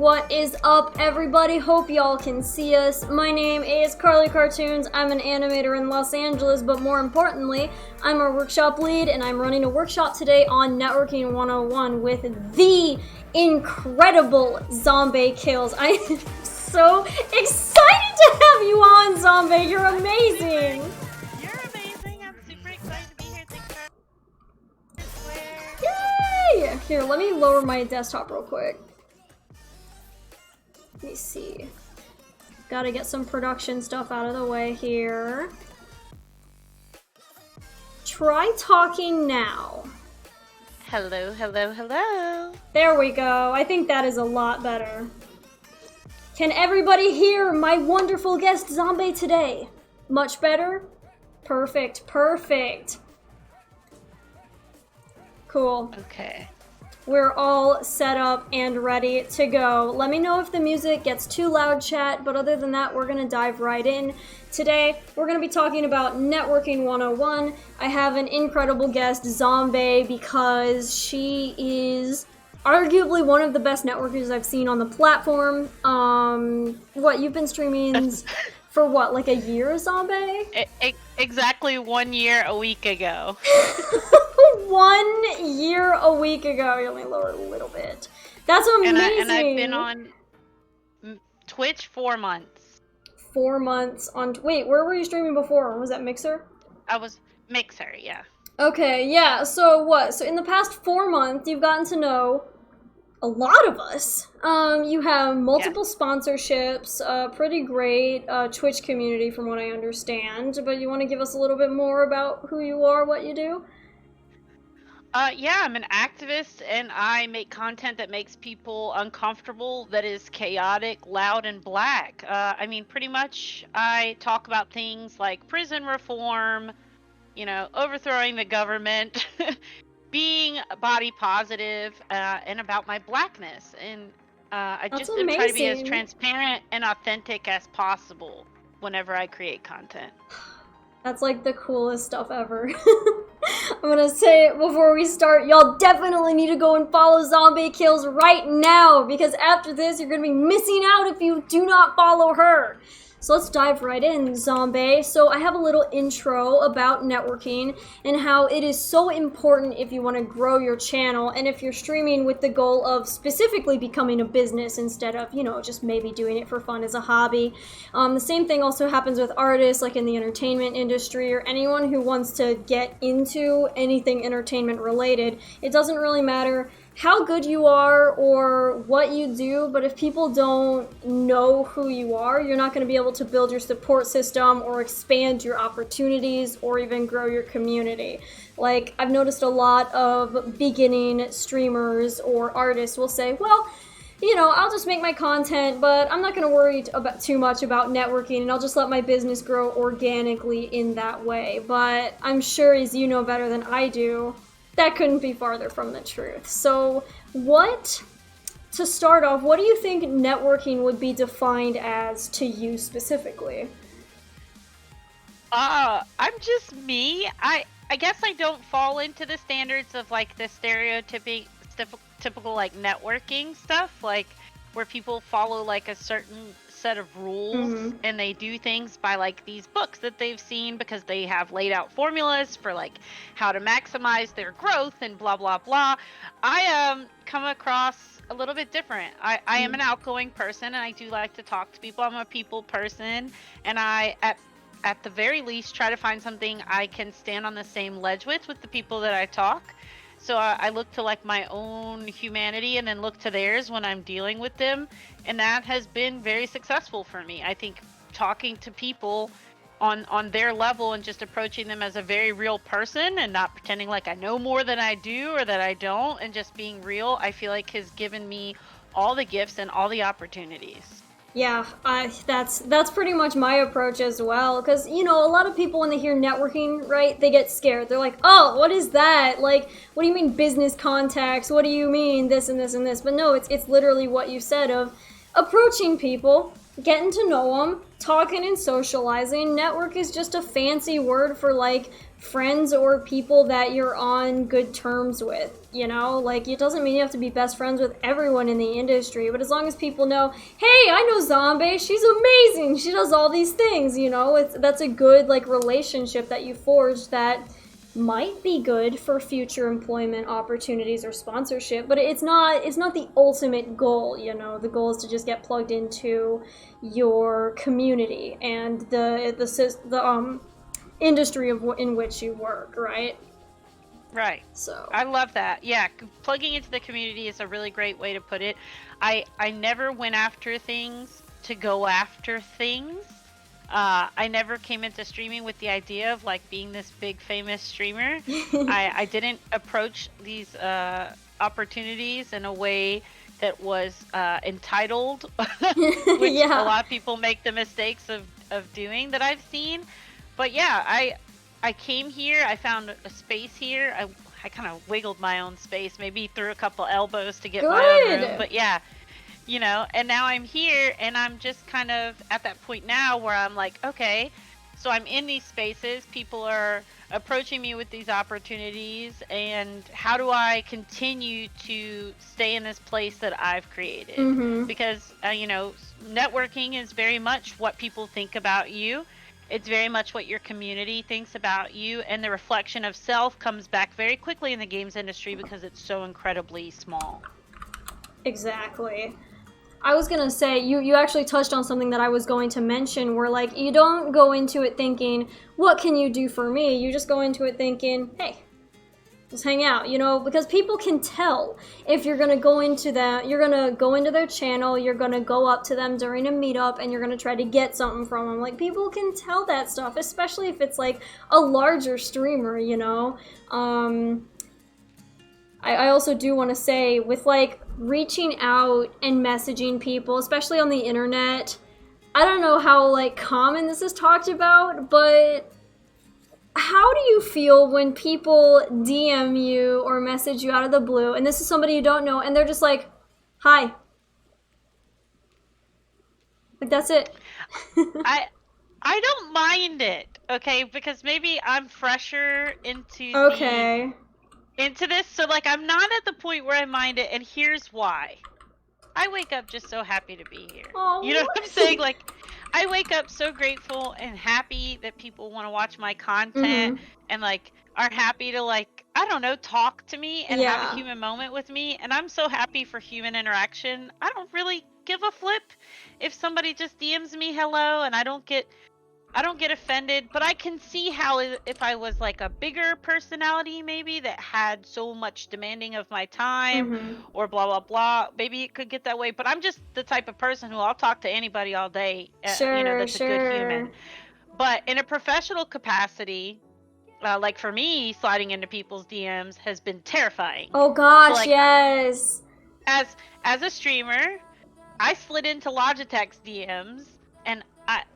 What is up, everybody? Hope y'all can see us. My name is Carly Cartoons. I'm an animator in Los Angeles, but more importantly, I'm a workshop lead, and I'm running a workshop today on Networking 101 with the incredible Zombaekills. I am so excited to have you on, Zombie. You're amazing. You're amazing. I'm super excited to be here. Thanks for Yay! Here, let me lower my desktop real quick. Let me see. Gotta get some production stuff out of the way here. Try talking now. Hello, hello, hello. There we go. I think that is a lot better. Can everybody hear my wonderful guest Zombie today? Much better? Perfect, perfect. Cool. Okay. We're all set up and ready to go. Let me know if the music gets too loud, chat, but other than that, we're gonna dive right in. Today, we're gonna be talking about Networking 101. I have an incredible guest, Zombie, because she is arguably one of the best networkers I've seen on the platform. What, you've been streaming for what, like a year, Zombie? Exactly 1 year a week ago. 1 year a week ago. Let me lower it a little bit. That's amazing. And I've been on Twitch 4 months. 4 months on. Wait, where were you streaming before? Was that Mixer? I was Mixer, yeah. Okay, yeah. So what? So in the past 4 months, you've gotten to know a lot of us. You have multiple sponsorships, pretty great Twitch community from what I understand. But you want to give us a little bit more about who you are, what you do? Yeah, I'm an activist, and I make content that makes people uncomfortable, that is chaotic, loud, and black. I mean, pretty much, I talk about things like prison reform, you know, overthrowing the government, being body positive, and about my blackness. And I That's just try to be as amazing. transparent and authentic as possible whenever I create content. That's like the coolest stuff ever. I'm gonna say it before we start. Y'all definitely need to go and follow ZombaeKillz right now, because after this, you're gonna be missing out if you do not follow her. So let's dive right in, Zombie. So I have a little intro about networking and how it is so important if you want to grow your channel and if you're streaming with the goal of specifically becoming a business instead of, you know, just maybe doing it for fun as a hobby. The same thing also happens with artists like in the entertainment industry or anyone who wants to get into anything entertainment related. It doesn't really matter how good you are or what you do, but if people don't know who you are, you're not going to be able to build your support system or expand your opportunities or even grow your community. Like, I've noticed a lot of beginning streamers or artists will say, well, you know, I'll just make my content, but I'm not going to worry too much about networking, and I'll just let my business grow organically in that way. But I'm sure, as you know better than I do, that couldn't be farther from the truth. So to start off, what do you think networking would be defined as to you specifically? I'm just me. I guess I don't fall into the standards of like the typical like networking stuff, like where people follow like a certain set of rules and they do things by like these books that they've seen because they have laid out formulas for like how to maximize their growth and blah blah blah. I come across a little bit different. I am an outgoing person, and I do like to talk to people. I'm a people person, and I at the very least try to find something I can stand on the same ledge with the people that I talk. So I look to like my own humanity and then look to theirs when I'm dealing with them. And that has been very successful for me. I think talking to people on their level and just approaching them as a very real person and not pretending like I know more than I do or that I don't, and just being real, I feel like has given me all the gifts and all the opportunities. Yeah, that's pretty much my approach as well, because, you know, a lot of people when they hear networking, right, they get scared. They're like, oh, what is that? Like, what do you mean business contacts? What do you mean this and this and this? But no, it's literally what you said of approaching people, getting to know them, talking and socializing. Network is just a fancy word for, like, friends or people that you're on good terms with, you know? Like, it doesn't mean you have to be best friends with everyone in the industry, but as long as people know, hey, I know Zombie, she's amazing, she does all these things, you know? That's a good, like, relationship that you forge that might be good for future employment opportunities or sponsorship, but it's not the ultimate goal, you know. The goal is to just get plugged into your community and the industry in which you work, right? Right. So I love that. Yeah, plugging into the community is a really great way to put it. I never went after things to go after things. I never came into streaming with the idea of like being this big famous streamer. I didn't approach these opportunities in a way that was entitled, which a lot of people make the mistakes of doing that I've seen. But yeah, I came here, I found a space here. I kind of wiggled my own space, maybe threw a couple elbows to get my own room. But yeah, you know, and now I'm here and I'm just kind of at that point now where I'm like, okay, so I'm in these spaces, people are approaching me with these opportunities, and how do I continue to stay in this place that I've created? Mm-hmm. Because, you know, networking is very much what people think about you. It's very much what your community thinks about you, and the reflection of self comes back very quickly in the games industry because it's so incredibly small. Exactly. I was gonna say, you actually touched on something that I was going to mention, where like you don't go into it thinking, what can you do for me? You just go into it thinking, hey, let's hang out, you know, because people can tell if you're gonna go into that, you're gonna go into their channel, you're gonna go up to them during a meetup and you're gonna try to get something from them. Like, people can tell that stuff, especially if it's like a larger streamer, you know. I also do want to say, with like reaching out and messaging people, especially on the internet, I don't know how like common this is talked about, but how do you feel when people DM you or message you out of the blue, and this is somebody you don't know, and they're just like, hi? Like, that's it. I don't mind it, okay, because maybe I'm fresher into into this, so like I'm not at the point where I mind it, and here's why. I wake up just so happy to be here. Aww. You know what I'm saying? Like, I wake up so grateful and happy that people want to watch my content and like are happy to, like, I don't know, talk to me and have a human moment with me, and I'm so happy for human interaction. I don't really give a flip if somebody just DMs me hello, and I don't get offended, but I can see how if I was like a bigger personality maybe that had so much demanding of my time or blah blah blah, maybe it could get that way. But I'm just the type of person who I'll talk to anybody all day, you know, that's a good human. But in a professional capacity, like for me, sliding into people's DMs has been terrifying. Oh gosh, so, like, yes. As a streamer, I slid into Logitech's DMs, and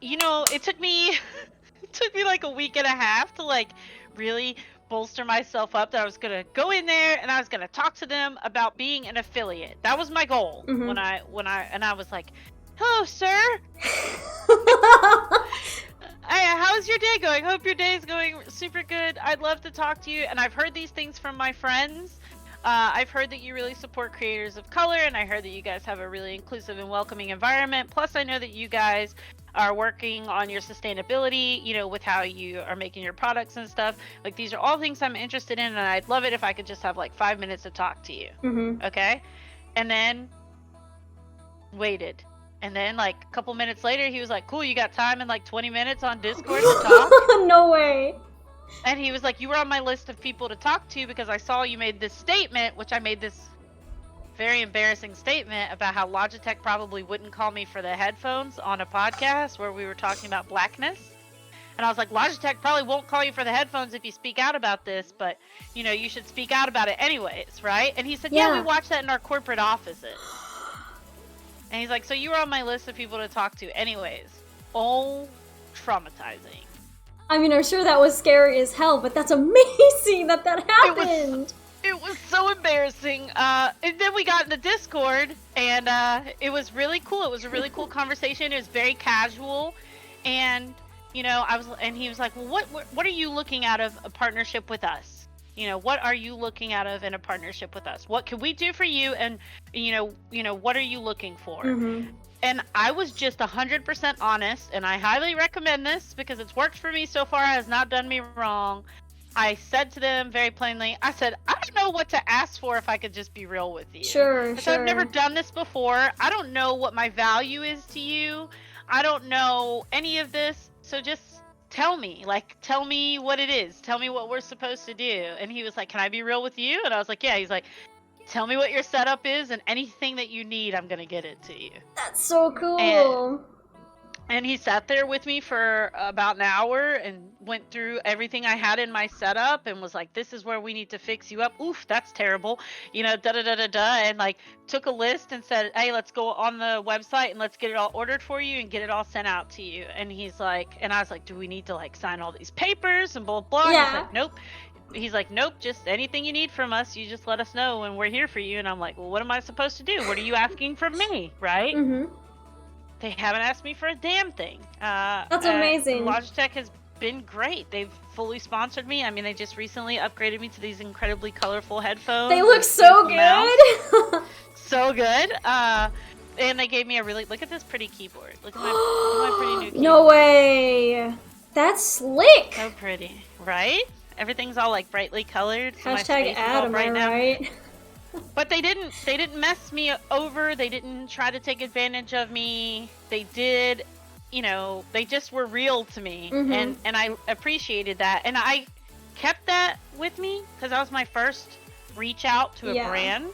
you know, it took me like a week and a half to like really bolster myself up that I was gonna go in there and I was gonna talk to them about being an affiliate. That was my goal when I was like, hello sir. How's your day going? Hope your day is going super good. I'd love to talk to you. And I've heard these things from my friends. I've heard that you really support creators of color, and I heard that you guys have a really inclusive and welcoming environment. Plus, I know that you guys are working on your sustainability, you know, with how you are making your products and stuff. Like, these are all things I'm interested in, and I'd love it if I could just have like 5 minutes to talk to you. Okay? And then waited. And then like a couple minutes later, he was like, cool, you got time in like 20 minutes on Discord to talk? No way. And he was like, you were on my list of people to talk to because I saw you made this statement, which I made this very embarrassing statement about how Logitech probably wouldn't call me for the headphones on a podcast where we were talking about blackness. And I was like, Logitech probably won't call you for the headphones if you speak out about this, but, you know, you should speak out about it anyways, right? And he said, yeah, we watch that in our corporate offices. And he's like, so you were on my list of people to talk to anyways. Oh, traumatizing. I mean, I'm sure that was scary as hell, but that's amazing that happened. It was so embarrassing. And then we got into Discord, and it was really cool. It was a really cool conversation. It was very casual. And, and he was like, well, what are you looking out of a partnership with us? What are you looking out of in a partnership with us? What can we do for you? And, what are you looking for? Mm-hmm. And I was just 100% honest, and I highly recommend this because it's worked for me so far. It has not done me wrong. I said to them very plainly, I said, I don't know what to ask for if I could just be real with you. Sure. I've never done this before. I don't know what my value is to you. I don't know any of this. So just tell me what it is. Tell me what we're supposed to do. And he was like, can I be real with you? And I was like, yeah. He's like, tell me what your setup is, and anything that you need, I'm going to get it to you. That's so cool. And he sat there with me for about an hour and went through everything I had in my setup and was like, this is where we need to fix you up. Oof, that's terrible. And like took a list and said, hey, let's go on the website and let's get it all ordered for you and get it all sent out to you. And he's like, and I was like, do we need to like sign all these papers and blah, blah, blah. Yeah. He's like, nope. He's like, nope, just anything you need from us, you just let us know and we're here for you. And I'm like, well, what am I supposed to do? What are you asking from me? Right? Mm-hmm. They haven't asked me for a damn thing. That's amazing. Logitech has been great. They've fully sponsored me. I mean, they just recently upgraded me to these incredibly colorful headphones. They look so good. So good. And they gave me look at this pretty keyboard. Look at my pretty new keyboard. No way. That's slick. So pretty, right? Everything's all like brightly colored. So Hashtag ad, am I right? But they didn't mess me over. They didn't try to take advantage of me. They did, they just were real to me. Mm-hmm. And I appreciated that. And I kept that with me because that was my first reach out to a brand.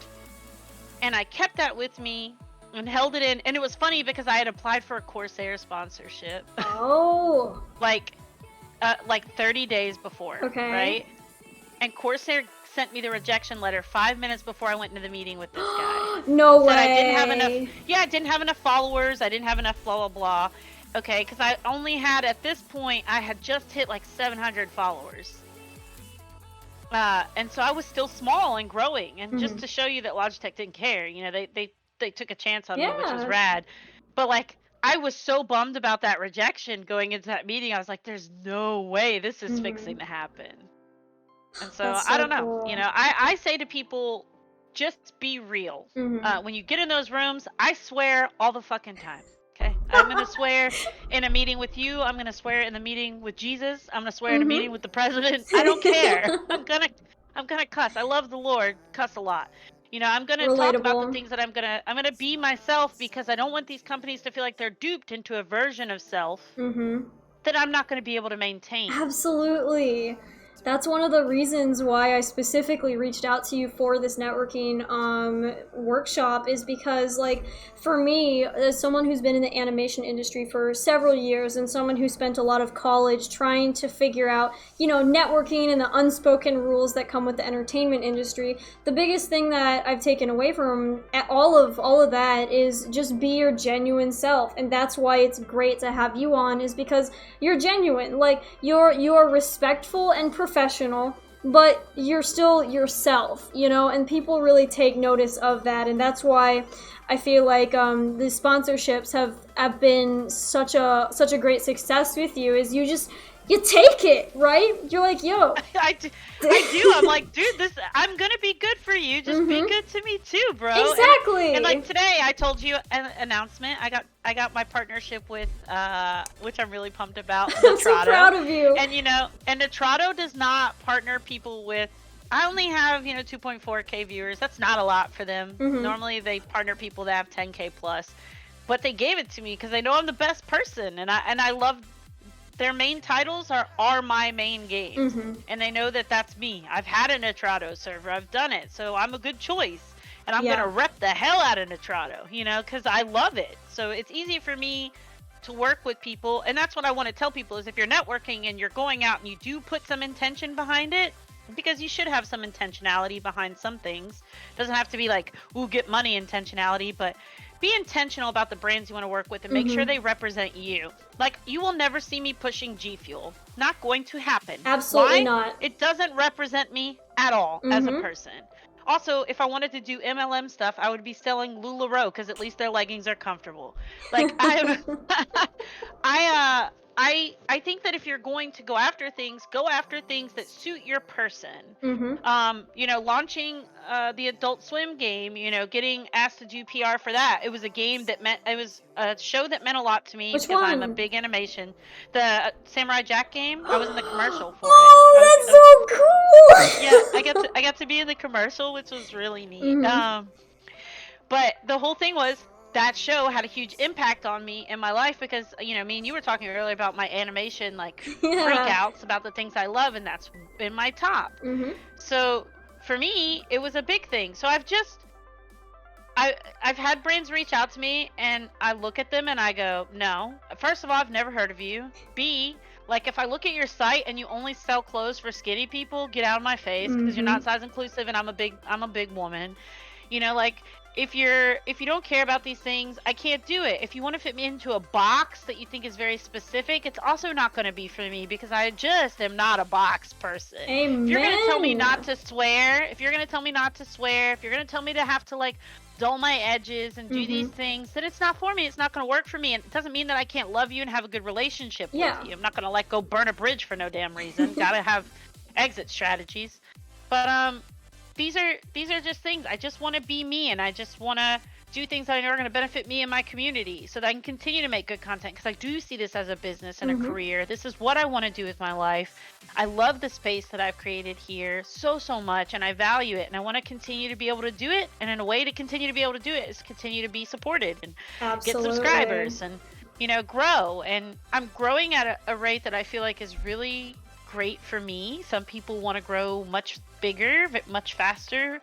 And I kept that with me and held it in. And it was funny because I had applied for a Corsair sponsorship. Oh. like 30 days before. Okay. Right? And Corsair sent me the rejection letter 5 minutes before I went into the meeting with this guy. No way. I didn't have enough. Yeah, I didn't have enough followers. I didn't have enough blah, blah, blah. Okay, because I only had, at this point, I had just hit like 700 followers. And so I was still small and growing. And just to show you that Logitech didn't care, they took a chance on me, which was rad. But like, I was so bummed about that rejection going into that meeting. I was like, there's no way this is fixing to happen. And so I don't know, cool. I say to people, just be real. When you get in those rooms, I swear all the fucking time. Okay, I'm gonna swear in a meeting with you. I'm gonna swear in the meeting with Jesus. I'm gonna swear in a meeting with the president. I don't care. I'm gonna cuss. I love the Lord. Cuss a lot. I'm gonna talk about the things that I'm gonna be myself because I don't want these companies to feel like they're duped into a version of self that I'm not gonna be able to maintain. Absolutely. That's one of the reasons why I specifically reached out to you for this networking workshop is because, like, for me, as someone who's been in the animation industry for several years and someone who spent a lot of college trying to figure out, networking and the unspoken rules that come with the entertainment industry, the biggest thing that I've taken away from all of that is just be your genuine self. And that's why it's great to have you on, is because you're genuine. Like, you're respectful and professional, but you're still yourself, and people really take notice of that. And that's why I feel like the sponsorships have been such a great success with you, is you take it, right? You're like, yo. I do. I'm like, dude, I'm gonna be good for you. Just be good to me too, bro. Exactly. And like today, I told you an announcement. I got my partnership with, which I'm really pumped about. I'm so proud of you. And and Nitrado does not partner people with. I only have 2.4K viewers. That's not a lot for them. Normally, they partner people that have 10K plus. But they gave it to me because they know I'm the best person, and I love. Their main titles are my main games, and they know that that's me. I've had a Nitrado server. I've done it, so I'm a good choice. And I'm gonna rep the hell out of Nitrado, because I love it. So it's easy for me to work with people, and that's what I want to tell people is if you're networking and you're going out and you do put some intention behind it, because you should have some intentionality behind some things. It doesn't have to be like, ooh, get money intentionality, but be intentional about the brands you want to work with and make sure they represent you. Like, you will never see me pushing G Fuel. Not going to happen. Absolutely not. It doesn't represent me at all as a person. Also, if I wanted to do MLM stuff, I would be selling LuLaRoe because at least their leggings are comfortable. Like, I I think that if you're going to go after things that suit your person. You know, launching the Adult Swim game, you know, getting asked to do PR for that. It was a game that it was a show that meant a lot to me Which because I'm a one? big animation. The Samurai Jack game. I was in the commercial for it. Oh, that's so cool! Yeah, I got to be in the commercial, which was really neat. But the whole thing was that show had a huge impact on me in my life because, you know, me and you were talking earlier about my animation, like, freakouts about the things I love, and that's in my top. So for me, it was a big thing. So I've had brands reach out to me, and I look at them and I go, no. First of all, I've never heard of you. B, like, if I look at your site and you only sell clothes for skinny people, get out of my face because you're not size inclusive, and I'm a big woman. You know, like, if you don't care about these things, I can't do it. If you want to fit me into a box that you think is very specific, it's also not going to be for me because I just am not a box person. Amen. If you're going to tell me not to swear, if you're going to tell me to have to, like, dull my edges and do these things, then it's not for me. It's not going to work for me. And it doesn't mean that I can't love you and have a good relationship with you. I'm not going to, like, go burn a bridge for no damn reason. Gotta have exit strategies. But these are just things. I just want to be me, and I just want to do things that I know are going to benefit me and my community so that I can continue to make good content, because I do see this as a business and a career. This is what I want to do with my life. I love the space that I've created here so much, and I value it, and I want to continue to be able to do it. And in a way to continue to be able to do it is continue to be supported and get subscribers and, you know, grow. And I'm growing at a rate that I feel like is really great for me. Some people want to grow much bigger, much faster.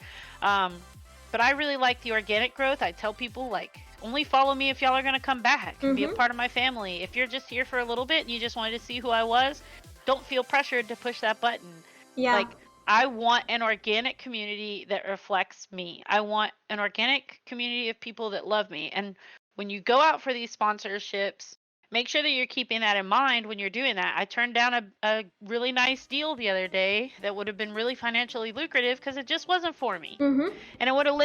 But I really like the organic growth. I tell people, like, only follow me if y'all are going to come back and be a part of my family. If you're just here for a little bit and you just wanted to see who I was, don't feel pressured to push that button. Like, I want an organic community that reflects me. I want an organic community of people that love me. And when you go out for these sponsorships, make sure that you're keeping that in mind when you're doing that. I turned down a really nice deal the other day that would have been really financially lucrative because it just wasn't for me. And it would have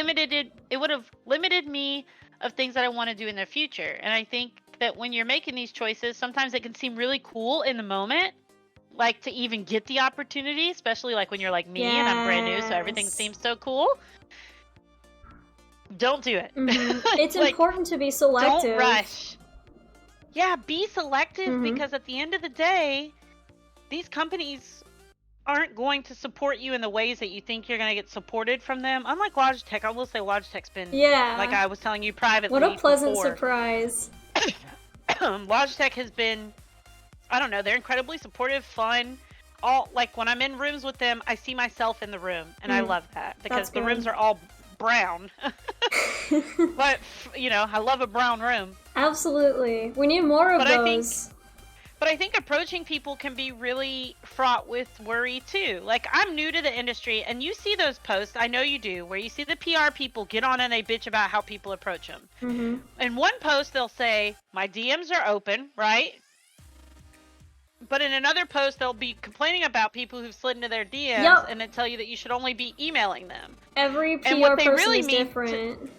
limited me of things that I want to do in the future. And I think that when you're making these choices, sometimes it can seem really cool in the moment, like, to even get the opportunity, especially like when you're like me and I'm brand new, so everything seems so cool. Don't do it. It's like, important to be selective. Don't rush. Yeah, be selective because at the end of the day, these companies aren't going to support you in the ways that you think you're going to get supported from them. Unlike Logitech, I will say Logitech's been, like I was telling you privately, what a pleasant surprise. Logitech has been, I don't know, they're incredibly supportive, fun. All, like, when I'm in rooms with them, I see myself in the room, and I love that because the rooms are all brown. But, you know, I love a brown room. Absolutely. We need more of those. But I think approaching people can be really fraught with worry too. Like, I'm new to the industry, and you see those posts, I know you do, where you see the PR people get on and they bitch about how people approach them. In one post, they'll say, my DMs are open, right? But in another post, they'll be complaining about people who've slid into their DMs and then tell you that you should only be emailing them. Every PR person is different.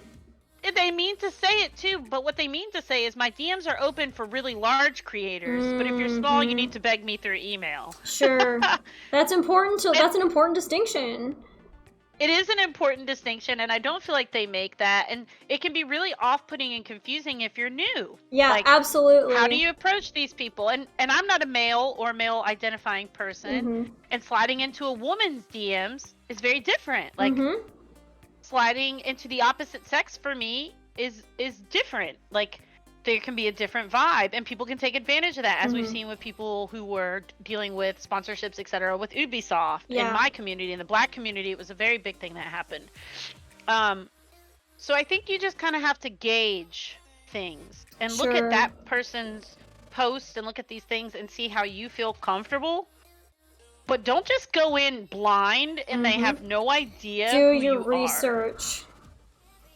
They mean to say it too, but what they mean to say is my DMs are open for really large creators, but if you're small, you need to beg me through email. Sure. That's important. That's an important distinction. It is an important distinction, and I don't feel like they make that, and it can be really off-putting and confusing if you're new. Yeah, like, absolutely. How do you approach these people? And I'm not a male or male-identifying person, and sliding into a woman's DMs is very different. Like, sliding into the opposite sex for me is different. Like, there can be a different vibe, and people can take advantage of that, as we've seen with people who were dealing with sponsorships, etc., with Ubisoft. In my community, in the Black community, it was a very big thing that happened. So I think you just kind of have to gauge things and look at that person's post and look at these things and see how you feel comfortable. But don't just go in blind and they have no idea Do who your you research. Are.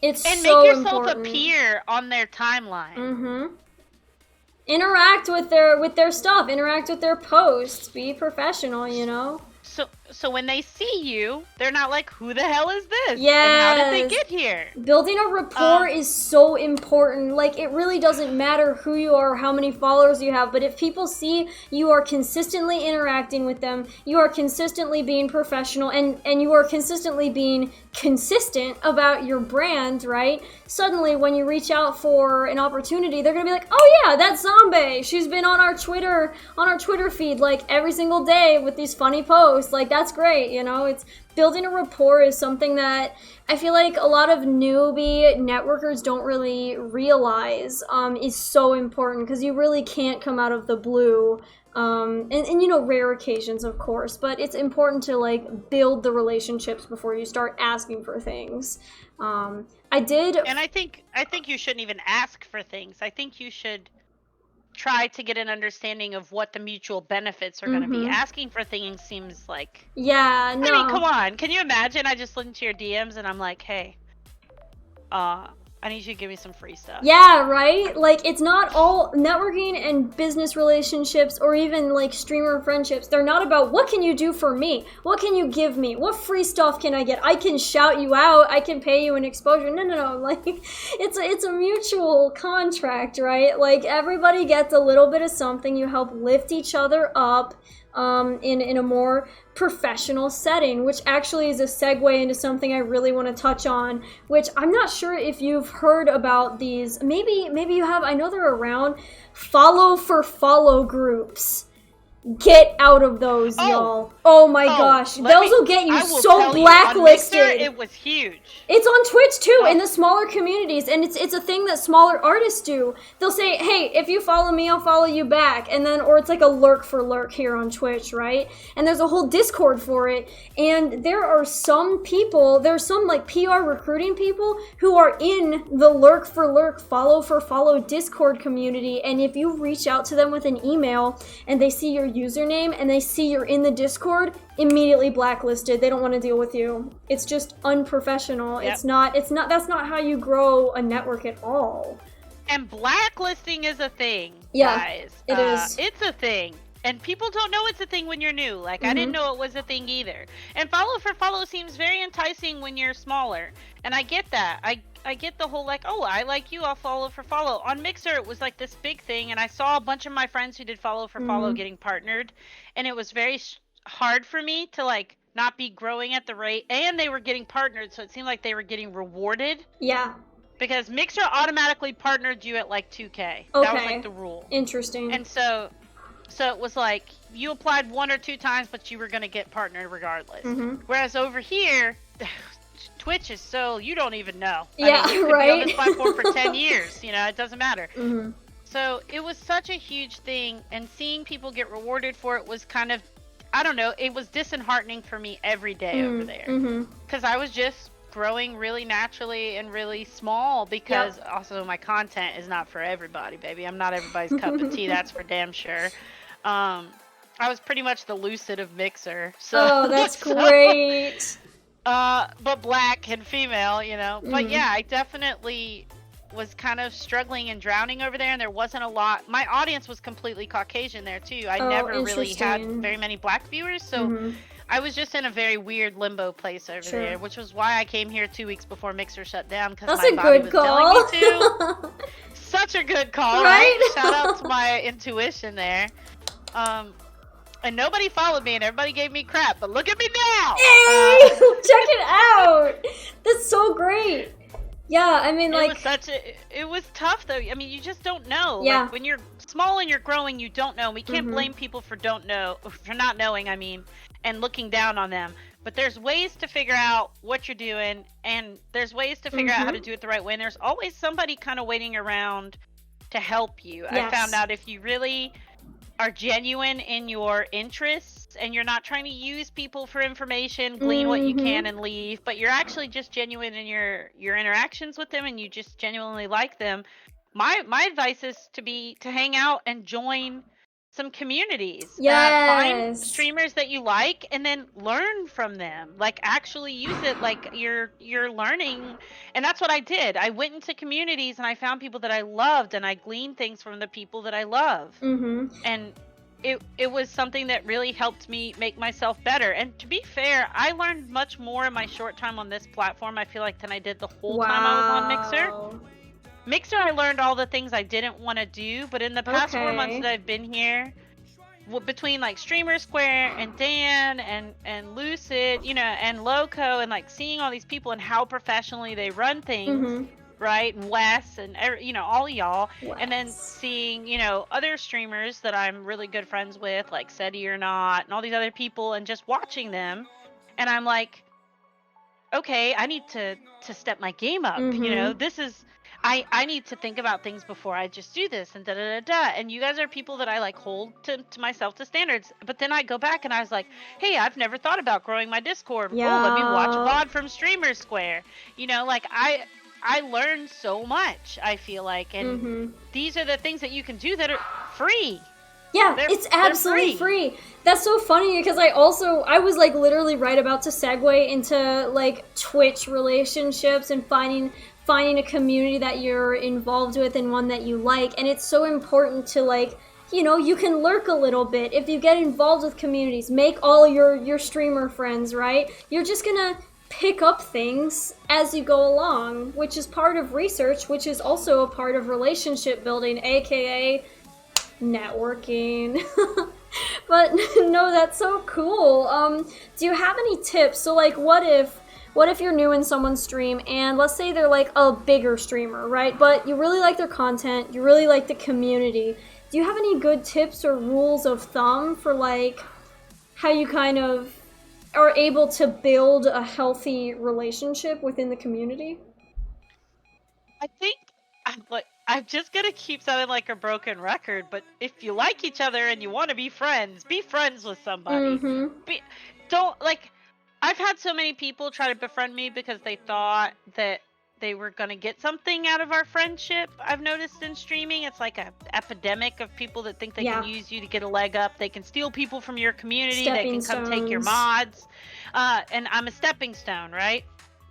It's and so make yourself important. appear on their timeline. Interact with their stuff. Interact with their posts. Be professional, you know. so when they see you, they're not like, who the hell is this? Yes. And how did they get here? Building a rapport is so important. Like, it really doesn't matter who you are, how many followers you have, but if people see you are consistently interacting with them, you are consistently being professional, and you are consistently being consistent about your brand, right? Suddenly, when you reach out for an opportunity, they're gonna be like, oh yeah, that's Zombie. She's been on our Twitter feed, like, every single day with these funny posts. Like, that's great, you know? It's building a rapport is something that I feel like a lot of newbie networkers don't really realize is so important, because you really can't come out of the blue. And you know, rare occasions, of course, but it's important to like build the relationships before you start asking for things. And I think you shouldn't even ask for things. I think you should try to get an understanding of what the mutual benefits are going to be. Asking for things seems like, yeah, no. I mean, come on. Can you imagine? I just slid into your DMs and I'm like, hey, I need you to give me some free stuff. Yeah, right? Like, it's not all networking and business relationships, or even like streamer friendships. They're not about what can you do for me? What can you give me? What free stuff can I get? I can shout you out. I can pay you an exposure. No. Like, it's a mutual contract, right? Like, everybody gets a little bit of something. You help lift each other up in a more professional setting, which actually is a segue into something I really want to touch on, which I'm not sure if you've heard about these. Maybe you have. I know they're around. Follow for follow groups. Get out of those, y'all. Oh my gosh. Those will get you so blacklisted. On Mixer, it was huge. It's on Twitch too, in the smaller communities, and it's a thing that smaller artists do. They'll say, hey, if you follow me, I'll follow you back. And then, or it's like a lurk for lurk here on Twitch, right? And there's a whole Discord for it. And there are some people, there's some like PR recruiting people who are in the lurk for lurk, follow for follow Discord community. And if you reach out to them with an email and they see your username and they see you're in the Discord, immediately blacklisted. They don't want to deal with you. It's just unprofessional. Yep. That's not how you grow a network at all. And blacklisting is a thing, guys. It is. It's a thing. And people don't know it's a thing when you're new. Like, I didn't know it was a thing either. And follow for follow seems very enticing when you're smaller. And I get that. I get the whole like, oh, I like you, I'll follow for follow. On Mixer, it was like this big thing, and I saw a bunch of my friends who did follow for follow getting partnered, and it was very hard for me to like not be growing at the rate, and they were getting partnered, so it seemed like they were getting rewarded. Yeah. Because Mixer automatically partnered you at like 2K. Okay. That was like the rule. Interesting. And so it was like you applied 1 or 2 times, but you were going to get partnered regardless. Whereas over here, Twitch is so, you don't even know. Yeah, I mean, you could right? be on this platform for 10 years, you know, it doesn't matter. So it was such a huge thing, and seeing people get rewarded for it was kind of, I don't know, it was disheartening for me every day over there. Because I was just growing really naturally and really small, because also my content is not for everybody, baby. I'm not everybody's cup of tea, that's for damn sure. I was pretty much the Lucid of Mixer. So, that's great. But black and female, you know. But yeah, I definitely was kind of struggling and drowning over there, and there wasn't a lot. My audience was completely Caucasian there too. I never really had very many black viewers, so I was just in a very weird limbo place over there, which was why I came here 2 weeks before Mixer shut down, because my body was telling me to. Such a good call, right? Shout out to my intuition there. And nobody followed me, and everybody gave me crap. But look at me now! Hey! Check it out! That's so great. Yeah, I mean, like... It was tough, though. I mean, you just don't know. Yeah. Like, when you're small and you're growing, you don't know. We can't blame people for not knowing, I mean, and looking down on them. But there's ways to figure out what you're doing, and there's ways to figure out how to do it the right way. And there's always somebody kind of waiting around to help you. Yes. I found out if you really are genuine in your interests and you're not trying to use people for information, glean what you can and leave, but you're actually just genuine in your interactions with them and you just genuinely like them, my advice is to hang out and join some communities. Find streamers that you like and then learn from them. Like, actually use it like you're learning. And that's what I did. I went into communities and I found people that I loved, and I gleaned things from the people that I love. And it was something that really helped me make myself better. And to be fair, I learned much more in my short time on this platform, I feel like, than I did the whole time I was on Mixer. Wow. Mixer, I learned all the things I didn't want to do, but in the past 4 months Okay. that I've been here, between like Streamer Square and Dan and Lucid, you know, and Loco, and like seeing all these people and how professionally they run things, right? And Wes and you know, all y'all, and then Wes. seeing, you know, other streamers that I'm really good friends with, like SETI or Not, and all these other people, and just watching them, and I'm like, okay, I need to step my game up. You know, this is I need to think about things before I just do this, and da da da da. And you guys are people that I like hold to myself to standards. But then I go back and I was like, hey, I've never thought about growing my Discord. Oh, let me watch Yeah. VOD from Streamer Square. You know, like I learned so much, I feel like, and these are the things that you can do that are free. Yeah, it's absolutely free. That's so funny because I was like literally right about to segue into like Twitch relationships and finding a community that you're involved with and one that you like. And it's so important to, like, you know, you can lurk a little bit if you get involved with communities. Make all your streamer friends, right? You're just gonna pick up things as you go along, which is part of research, which is also a part of relationship building, aka networking. But no, that's so cool. Do you have any tips? So like, what if you're new in someone's stream and let's say they're like a bigger streamer, right? But you really like their content, you really like the community. Do you have any good tips or rules of thumb for like how you kind of are able to build a healthy relationship within the community? I think I'm just gonna keep sounding like a broken record, but if you like each other and you want to be friends with somebody. Be, don't like. I've had so many people try to befriend me because they thought that they were gonna get something out of our friendship. I've noticed in streaming, it's like a epidemic of people that think they can use you to get a leg up. They can steal people from your community. They can come take your mods, and I'm a stepping stone, right?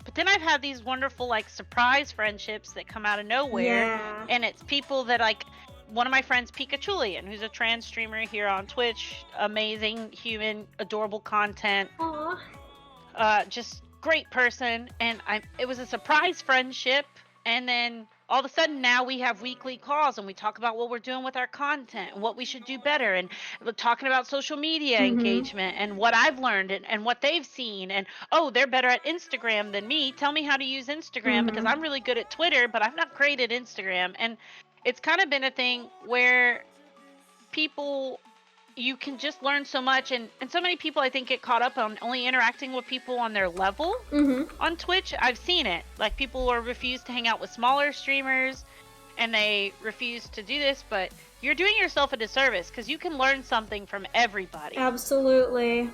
But then I've had these wonderful like surprise friendships that come out of nowhere, and it's people that like one of my friends, Pikachulian, who's a trans streamer here on Twitch, amazing human, adorable content. Just great person, and it was a surprise friendship, and then all of a sudden now we have weekly calls and we talk about what we're doing with our content and what we should do better, and we're talking about social media engagement and what I've learned and what they've seen, and oh, they're better at Instagram than me. Tell me how to use Instagram because I'm really good at Twitter, but I'm not great at Instagram. And it's kind of been a thing where people, you can just learn so much, and so many people I think get caught up on only interacting with people on their level on Twitch. I've seen it, like people are refuse to hang out with smaller streamers and they refuse to do this, but you're doing yourself a disservice because you can learn something from everybody. Absolutely.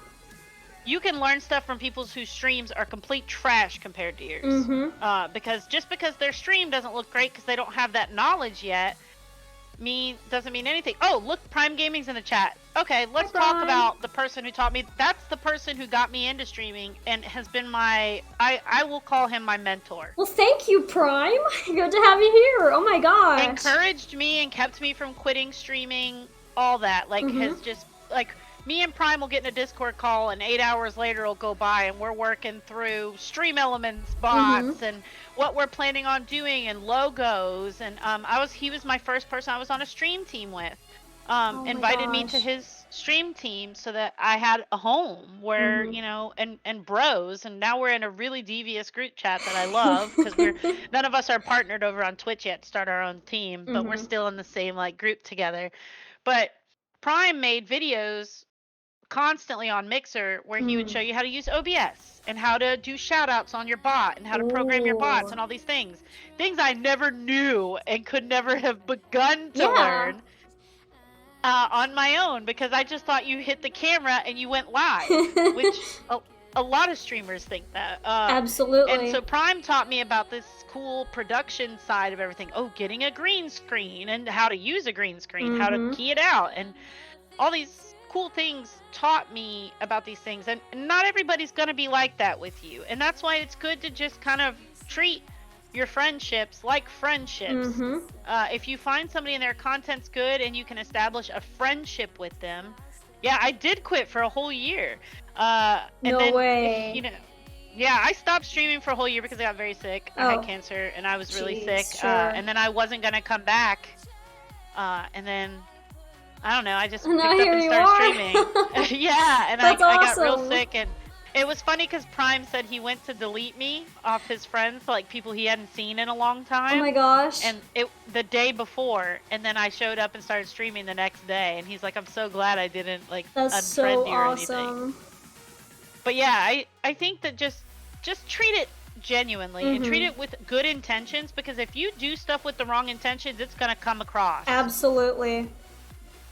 You can learn stuff from people whose streams are complete trash compared to yours, because just because their stream doesn't look great because they don't have that knowledge yet doesn't mean anything. Oh, look, Prime Gaming's in the chat. Okay, let's talk about the person who taught me. That's the person who got me into streaming and has been I will call him my mentor. Well, thank you, Prime. Good to have you here. Oh my gosh. Encouraged me and kept me from quitting streaming, all that. Like, has just, like, me and Prime will get in a Discord call and 8 hours later it'll go by and we're working through Stream Elements bots and what we're planning on doing and logos. And he was my first person I was on a stream team with. Invited me to his stream team so that I had a home where, you know, and bros. And now we're in a really devious group chat that I love because none of us are partnered over on Twitch yet to start our own team, but we're still in the same like group together. But Prime made videos constantly on Mixer where he would show you how to use OBS and how to do shoutouts on your bot and how to program your bots and all these things I never knew and could never have begun to learn on my own, because I just thought you hit the camera and you went live, which a lot of streamers think that. Absolutely. And so Prime taught me about this cool production side of everything. Oh, getting a green screen and how to use a green screen, how to key it out, and all these cool things taught me about these things. And not everybody's going to be like that with you. And that's why it's good to just kind of treat your friendships like friendships. Mm-hmm. If you find somebody and their content's good and you can establish a friendship with them. Yeah, I did quit for a whole year. And No then, way. you know, yeah, I stopped streaming for a whole year because I got very sick. I had cancer and I was really sick. Sure. And then I wasn't going to come back. And then, I don't know, I just picked now up here and you started are. streaming. Yeah, and That's I got real awesome. sick. And it was funny because Prime said he went to delete me off his friends, like people he hadn't seen in a long time. Oh my gosh. And the day before, and then I showed up and started streaming the next day. And he's like, I'm so glad I didn't like That's unfriend so you or awesome. anything. But yeah, I think that just treat it genuinely and treat it with good intentions, because if you do stuff with the wrong intentions, it's gonna come across. Absolutely.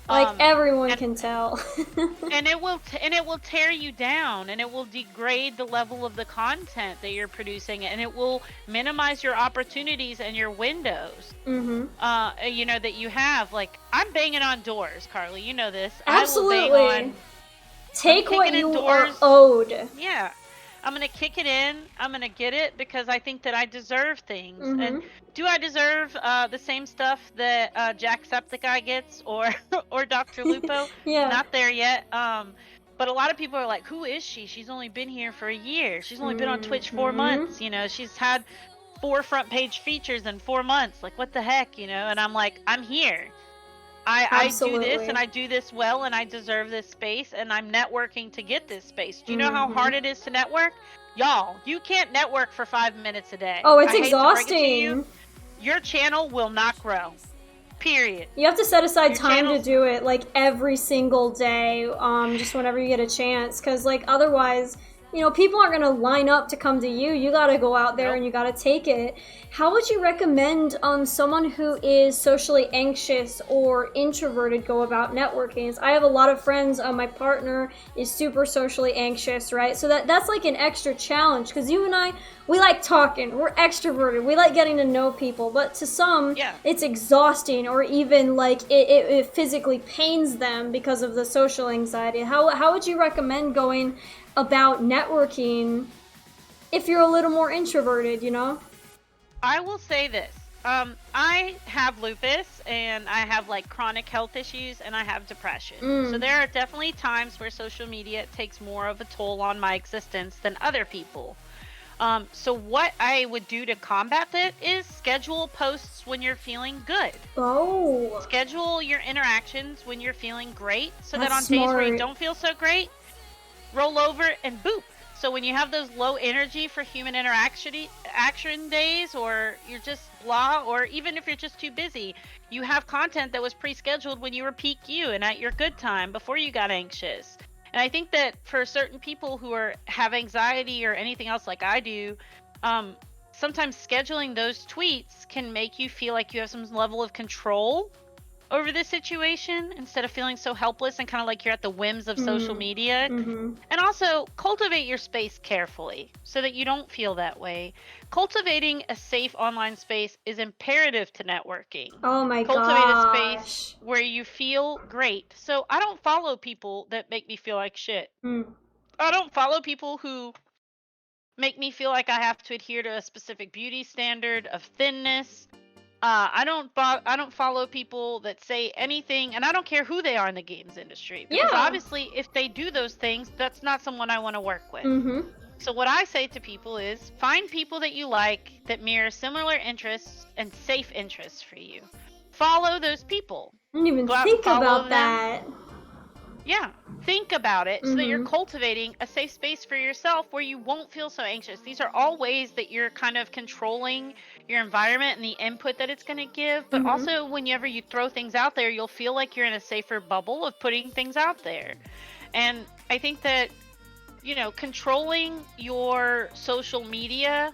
Like everyone can tell. and it will tear you down, and it will degrade the level of the content that you're producing, and it will minimize your opportunities and your windows. You know, that you have. Like, I'm banging on doors, Carly. You know this. Absolutely. I will bang on. Take what you are doors. owed. Yeah. I'm gonna kick it in. I'm gonna get it because I think that I deserve things. And do I deserve the same stuff that Jacksepticeye gets or Dr. Lupo? Yeah. Not there yet. But a lot of people are like, who is she? She's only been here for a year. She's only been on Twitch 4 months. You know, she's had 4 front page features in 4 months. Like, what the heck, you know? And I'm like, I'm here. I do this, and I do this well, and I deserve this space, and I'm networking to get this space. Do you know how hard it is to network? Y'all, you can't network for 5 minutes a day. Oh, it's I hate to break it to exhausting. you. Your channel will not grow. Period. You have to set aside Your time to channel's- do it, like, every single day, just whenever you get a chance, because, like, otherwise, you know, people aren't going to line up to come to you. You got to go out there and you got to take it. How would you recommend someone who is socially anxious or introverted go about networking? I have a lot of friends. My partner is super socially anxious, right? So that's like an extra challenge, because you and I, we like talking. We're extroverted. We like getting to know people. But to some, it's exhausting, or even like it physically pains them because of the social anxiety. How would you recommend going about networking if you're a little more introverted, you know? I will say this. I have lupus, and I have like chronic health issues, and I have depression. So there are definitely times where social media takes more of a toll on my existence than other people. So what I would do to combat that is schedule posts when you're feeling good. Oh. Schedule your interactions when you're feeling great, so That's that on days where you smart. don't feel so great, roll over and boop. So when you have those low energy for human action days, or you're just blah, or even if you're just too busy, you have content that was pre-scheduled when you were peak you and at your good time before you got anxious. And I think that for certain people who have anxiety or anything else like I do, sometimes scheduling those tweets can make you feel like you have some level of control over the situation, instead of feeling so helpless and kind of like you're at the whims of social media. And also cultivate your space carefully so that you don't feel that way. Cultivating a safe online space is imperative to networking. Oh my Cultivate gosh. a space where you feel great. So I don't follow people that make me feel like shit. I don't follow people who make me feel like I have to adhere to a specific beauty standard of thinness. I don't follow people that say anything, and I don't care who they are in the games industry, because obviously if they do those things, that's not someone I want to work with. So what I say to people is find people that you like that mirror similar interests and safe interests for you. Follow those people. I didn't even Go out think and follow about them. that. Yeah, think about it so that you're cultivating a safe space for yourself where you won't feel so anxious. These are all ways that you're kind of controlling your environment and the input that it's going to give. But also, whenever you throw things out there, you'll feel like you're in a safer bubble of putting things out there. And I think that, you know, controlling your social media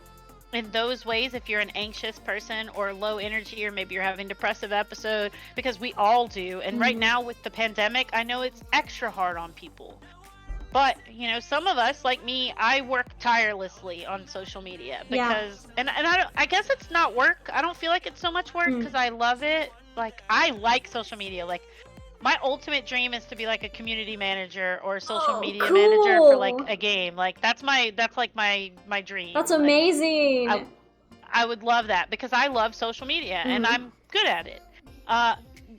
in those ways, if you're an anxious person or low energy, or maybe you're having a depressive episode, because we all do. And right now with the pandemic, I know it's extra hard on people. But, you know, some of us, like me, I work tirelessly on social media because, and I guess it's not work. I don't feel like it's so much work because I love it. Like, I like social media. Like, my ultimate dream is to be like a community manager or a social media manager for like a game. Like that's like my dream. That's amazing. Like, I would love that because I love social media and I'm good at it.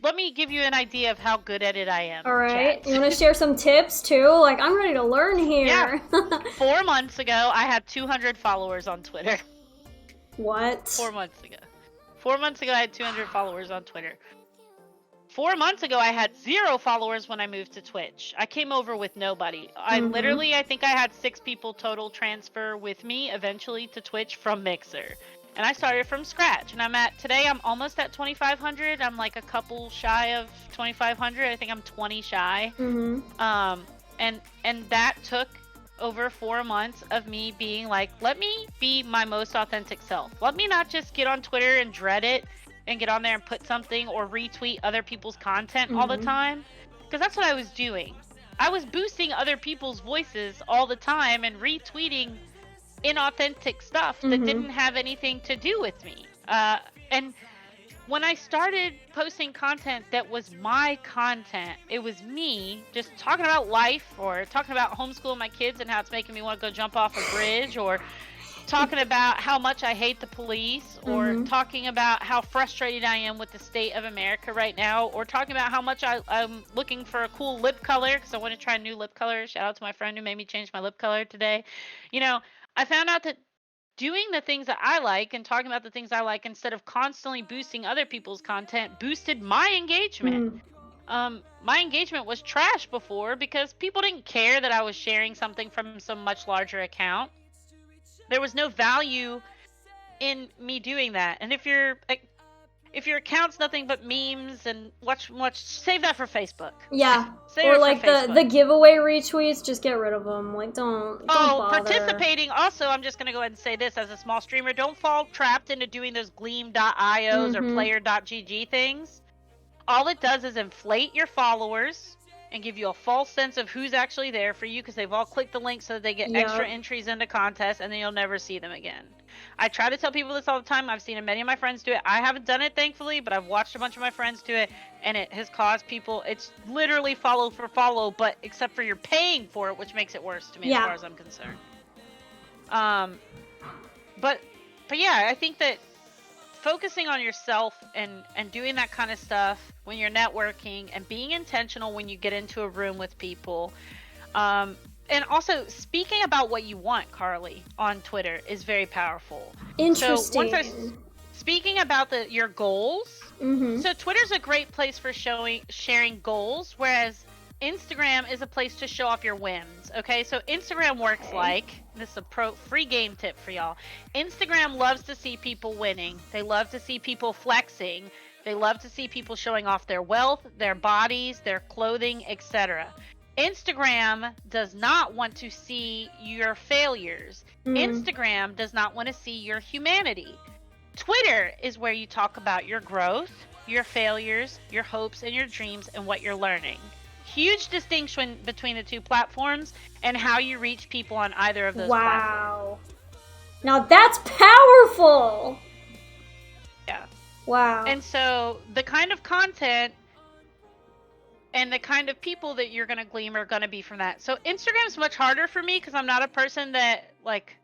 Let me give you an idea of how good at it I am. All right. Chat. You want to share some tips too? Like, I'm ready to learn here. Yeah. 4 months ago, I had 200 followers on Twitter. What? 4 months ago. 4 months ago, I had 200 followers on Twitter. 4 months ago, I had 0 followers when I moved to Twitch. I came over with nobody. I think I had 6 people total transfer with me eventually to Twitch from Mixer. And I started from scratch. And today I'm almost at 2,500. I'm like a couple shy of 2,500. I think I'm 20 shy. And that took over 4 months of me being like, let me be my most authentic self. Let me not just get on Twitter and dread it and get on there and put something or retweet other people's content all the time. Because that's what I was doing. I was boosting other people's voices all the time and retweeting inauthentic stuff that didn't have anything to do with me. And when I started posting content that was my content, it was me just talking about life or talking about homeschooling my kids and how it's making me want to go jump off a bridge, or talking about how much I hate the police, or talking about how frustrated I am with the state of America right now, or talking about how much I'm looking for a cool lip color because I want to try a new lip color. Shout out to my friend who made me change my lip color today. I found out that doing the things that I like and talking about the things I like instead of constantly boosting other people's content boosted my engagement. My engagement was trash before because people didn't care that I was sharing something from some much larger account. There was no value in me doing that. And if your account's nothing but memes and watch, save that for Facebook. Yeah. Save or it like for Facebook. the giveaway retweets, just get rid of them. Like, don't bother. Participating also, I'm just going to go ahead and say this as a small streamer, don't fall trapped into doing those gleam.ios or player.gg things. All it does is inflate your followers and give you a false sense of who's actually there for you because they've all clicked the link so that they get extra entries into contests, and then you'll never see them again. I try to tell people this all the time. I've seen many of my friends do it. I haven't done it, thankfully, but I've watched a bunch of my friends do it, and it has caused people, it's literally follow for follow, but except for you're paying for it, which makes it worse to me as far as I'm concerned. But yeah, I think that focusing on yourself and doing that kind of stuff when you're networking and being intentional when you get into a room with people, and also speaking about what you want, Carly, on Twitter is very powerful. Interesting. So speaking about your goals, so Twitter's a great place for sharing goals, whereas Instagram is a place to show off your wins. Okay, so Instagram works like this is a free game tip for y'all. Instagram loves to see people winning. They love to see people flexing. They love to see people showing off their wealth, their bodies, their clothing, etc. Instagram does not want to see your failures. Instagram does not want to see your humanity. Twitter is where you talk about your growth, your failures, your hopes, and your dreams, and what you're learning. Huge distinction between the two platforms and how you reach people on either of those platforms. Now that's powerful! Yeah. Wow. And so the kind of content and the kind of people that you're going to glean are going to be from that. So Instagram's much harder for me because I'm not a person that, like,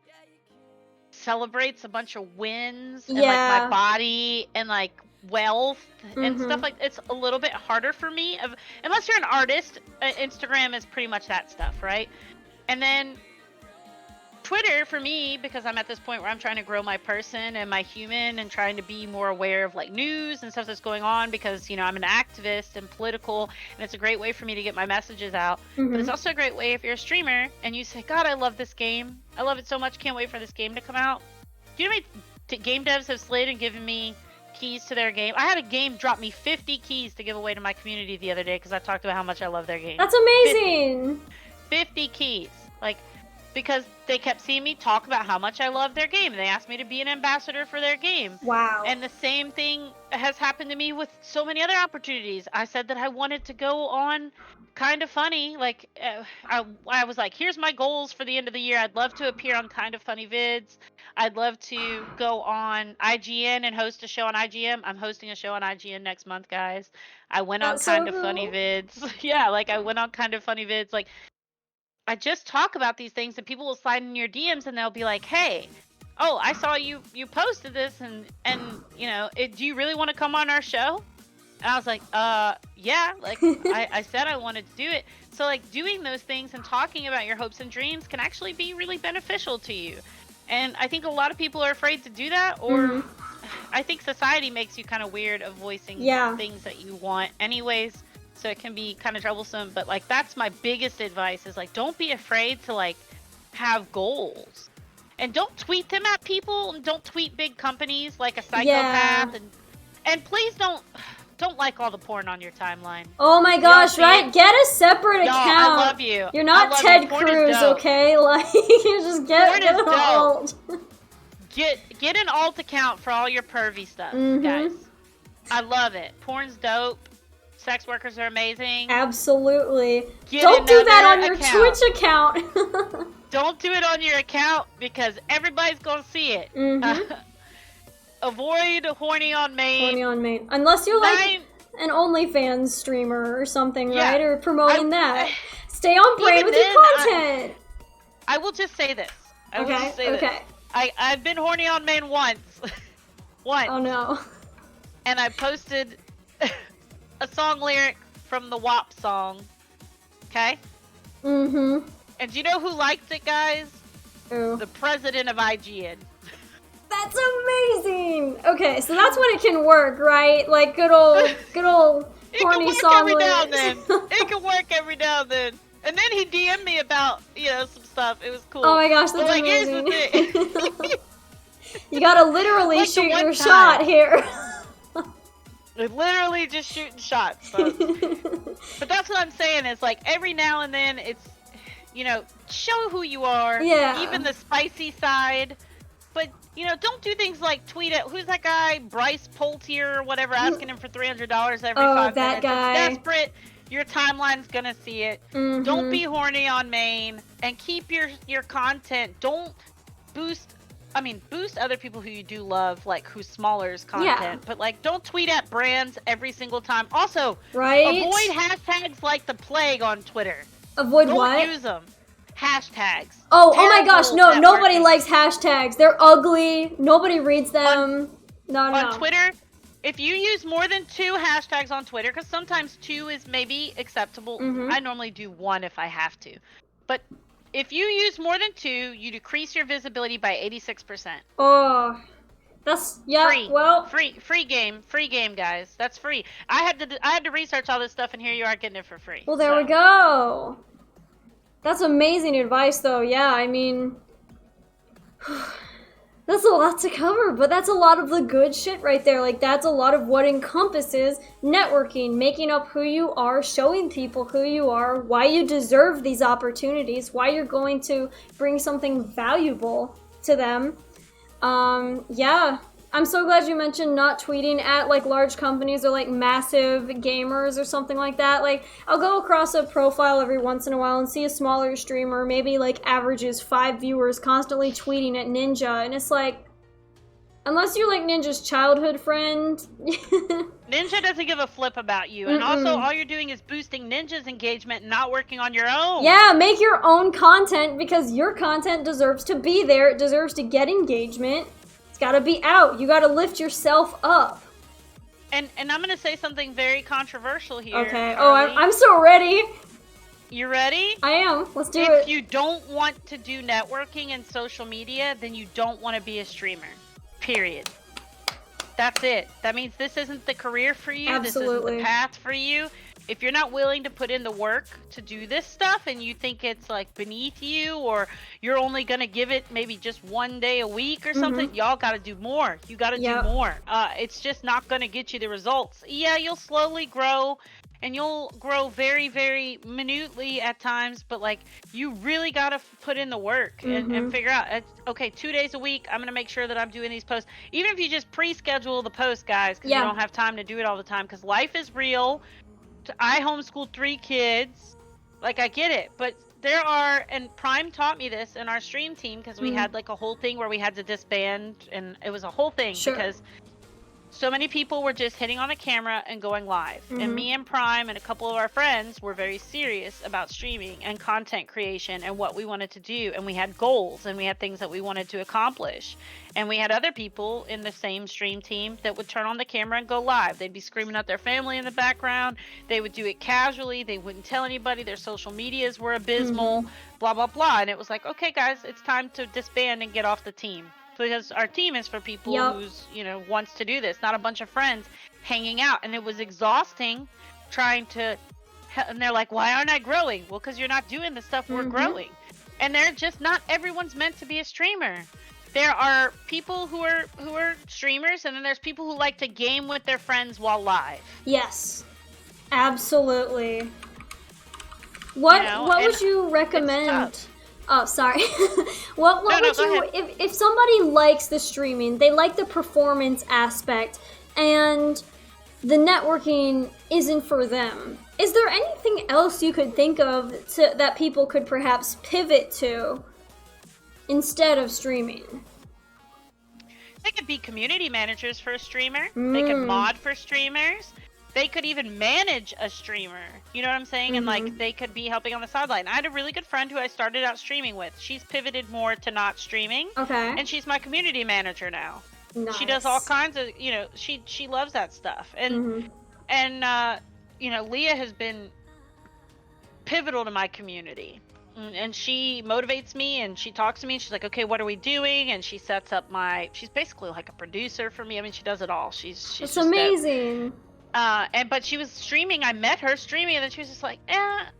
celebrates a bunch of wins and, like, my body and, like, wealth and stuff like it's a little bit harder for me unless you're an artist. Instagram is pretty much that stuff, right? And then Twitter for me, because I'm at this point where I'm trying to grow my person and my human and trying to be more aware of like news and stuff that's going on because I'm an activist and political, and it's a great way for me to get my messages out. But it's also a great way if you're a streamer and you say, God, I love this game, I love it so much, can't wait for this game to come out. Do you know how many game devs have slid and given me keys to their game? I had a game drop me 50 keys to give away to my community the other day because I talked about how much I love their game. That's amazing. 50 keys, like, because they kept seeing me talk about how much I love their game, and they asked me to be an ambassador for their game. Wow. And the same thing has happened to me with so many other opportunities. I said that I wanted to go on Kind of Funny, like I was like, here's my goals for the end of the year. I'd love to appear on Kind of Funny vids. I'd love to go on IGN and host a show on IGN. I'm hosting a show on IGN next month, guys. I went on Kind of Funny vids. Yeah, like I went on Kind of Funny vids. Like, I just talk about these things and people will slide in your DMs and they'll be like, hey, oh, I saw you posted this, and you know, do you really want to come on our show? And I was like, yeah, like I said I wanted to do it. So like doing those things and talking about your hopes and dreams can actually be really beneficial to you. And I think a lot of people are afraid to do that, or I think society makes you kind of weird of voicing things that you want anyways. So it can be kind of troublesome, but like that's my biggest advice is like don't be afraid to like have goals. And don't tweet them at people, and don't tweet big companies like a psychopath, and please don't like all the porn on your timeline. Oh my gosh, right? Get a separate account. I love you. You're not Ted Cruz, okay? Like you just get an alt. Get an alt account for all your pervy stuff, guys. I love it. Porn's dope. Sex workers are amazing. Absolutely. Don't do that on your Twitch account. Don't do it on your account because everybody's gonna see it. Avoid horny on main. Horny on main. Unless you're like an OnlyFans streamer or something, right? Or promoting that. Stay on brand with your content. I will just say this. Okay. I've been horny on main once. Once. Oh no. And I posted a song lyric from the WAP song. Okay? And do you know who liked it, guys? Who? The president of IGN. That's amazing! Okay, so that's when it can work, right? Like good old horny song lyrics. It can work every now and then. And then he DM'd me about, you know, some stuff. It was cool. Oh my gosh, that's amazing. You gotta literally like shoot your shot here. Literally just shooting shots, folks. But that's what I'm saying is like every now and then it's, you know, show who you are. Yeah. Even the spicy side. But, you know, don't do things like tweet at, who's that guy, Bryce Poltier or whatever, asking him for $300 every 5 minutes. Oh, that guy. It's desperate. Your timeline's gonna see it. Don't be horny on main and keep your content. Don't boost other people who you do love, like who's smaller's content, but like don't tweet at brands every single time. Also, avoid hashtags like the plague on Twitter. Avoid what? Don't use them. Hashtags. Oh my gosh, no, nobody likes hashtags. They're ugly. Nobody reads them. No. On Twitter, if you use more than 2 hashtags on Twitter, because sometimes 2 is maybe acceptable. I normally do 1 if I have to. But if you use more than 2, you decrease your visibility by 86%. Oh, that's free. Well, free game, guys. That's free. I had to research all this stuff, and here you are getting it for free. Well, there we go. That's amazing advice, though. Yeah, I mean, that's a lot to cover, but that's a lot of the good shit right there. Like, that's a lot of what encompasses networking, making up who you are, showing people who you are, why you deserve these opportunities, why you're going to bring something valuable to them. Yeah. I'm so glad you mentioned not tweeting at, like, large companies or, like, massive gamers or something like that. Like, I'll go across a profile every once in a while and see a smaller streamer, maybe, like, averages 5 viewers constantly tweeting at Ninja, and it's like, unless you're, like, Ninja's childhood friend... Ninja doesn't give a flip about you, and also all you're doing is boosting Ninja's engagement and not working on your own. Yeah, make your own content, because your content deserves to be there, it deserves to get engagement. It's gotta be out. You gotta lift yourself up. And I'm gonna say something very controversial here. Okay. Oh, I'm so ready. You ready? I am. Let's do it. If you don't want to do networking and social media, then you don't want to be a streamer. Period. That's it. That means this isn't the career for you. Absolutely. This isn't the path for you. If you're not willing to put in the work to do this stuff and you think it's like beneath you, or you're only going to give it maybe just 1 day a week or something, y'all got to do more. You got to do more. It's just not going to get you the results. Yeah, you'll slowly grow and you'll grow very, very minutely at times, but like you really got to put in the work and figure out, okay, 2 days a week, I'm going to make sure that I'm doing these posts. Even if you just pre-schedule the posts, guys, because you don't have time to do it all the time, because life is real. I homeschooled 3 kids. Like, I get it, but there are, and Prime taught me this in our stream team, because we had like a whole thing where we had to disband, and it was a whole thing because so many people were just hitting on the camera and going live. And me and Prime and a couple of our friends were very serious about streaming and content creation and what we wanted to do. And we had goals and we had things that we wanted to accomplish. And we had other people in the same stream team that would turn on the camera and go live. They'd be screaming at their family in the background. They would do it casually. They wouldn't tell anybody. Their social medias were abysmal, blah, blah, blah. And it was like, okay, guys, it's time to disband and get off the team. Because our team is for people who's, you know, wants to do this, not a bunch of friends hanging out. And it was exhausting trying to, and they're like, why aren't I growing? Well, because you're not doing the stuff we're growing. And they're just not everyone's meant to be a streamer. There are people who are streamers, and then there's people who like to game with their friends while live. Yes, absolutely. What would you recommend? Oh, sorry. What would you, if somebody likes the streaming, they like the performance aspect, and the networking isn't for them, is there anything else you could think of that people could perhaps pivot to instead of streaming? They could be community managers for a streamer. They could mod for streamers. They could even manage a streamer, you know what I'm saying? And like they could be helping on the sideline. I had a really good friend who I started out streaming with. She's pivoted more to not streaming. Okay. And she's my community manager now. Nice. She does all kinds of, you know, she loves that stuff. And you know, Leah has been pivotal to my community. And she motivates me and she talks to me and she's like, okay, what are we doing? And she sets up she's basically like a producer for me. I mean, she does it all. She's It's amazing. But she was streaming. I met her streaming, and then she was just like,